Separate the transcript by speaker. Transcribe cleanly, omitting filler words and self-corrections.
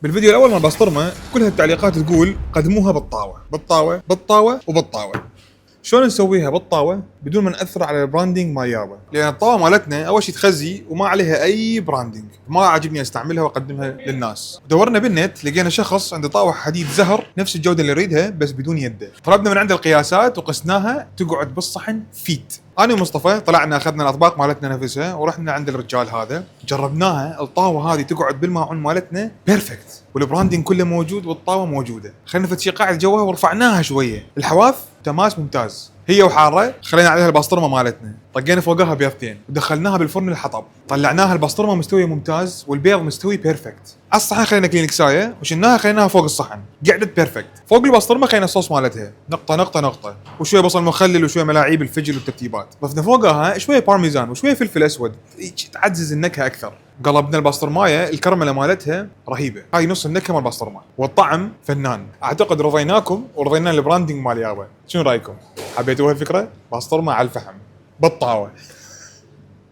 Speaker 1: بالفيديو الاول من البسطرمه كل هالتعليقات تقول قدموها بالطاوه بالطاوه بالطاوه وبالطاوه. شلون نسويها بالطاوه بدون ما ناثر على البراندنج مال يابا؟ لان الطاوه مالتنا اول شيء تخزي وما عليها اي براندنج، ما عاجبني استعملها واقدمها للناس. دورنا بالنت لقينا شخص عنده طاوه حديد زهر نفس الجوده اللي نريدها بس بدون يده. طلبنا من عنده القياسات وقسناها تقعد بالصحن فيت. انا ومصطفى طلعنا اخذنا الاطباق مالتنا نفسها ورحنا عند الرجال هذا جربناها. الطاوه هذه تقعد بالماعون مالتنا بيرفكت والبراندنج كله موجود والطاوه موجوده. خلينا نفت شي قاعد جوها ورفعناها شويه. الحواف تماس ممتاز، هي وحاره. خلينا عليها البسطرمه مالتنا، طقينا فوقها بيضتين ودخلناها بالفرن الحطب. طلعناها البسطرمه مستويه ممتاز والبيض مستوي بيرفكت. على الصحن خلينا كلينكسايه وشلناها خليناها فوق الصحن قعدت بيرفكت. فوق البسطرمه خلينا الصوص مالتها نقطه نقطه نقطه وشويه بصل مخلل وشويه ملاعيب الفجل والترتيبات. ضفنا فوقها شويه بارميزان وشويه فلفل اسود تعزز النكهه اكثر. قلبنا البسطرمايه الكرمله مالتها رهيبه. هاي نص النكهه مال البسطرمه والطعم فنان. اعتقد رضيناكم ورضينا البراندنج مال يابا. شنو رايكم؟ حبيتوها الفكره؟ بسطرمه على الفحم بالطاوه.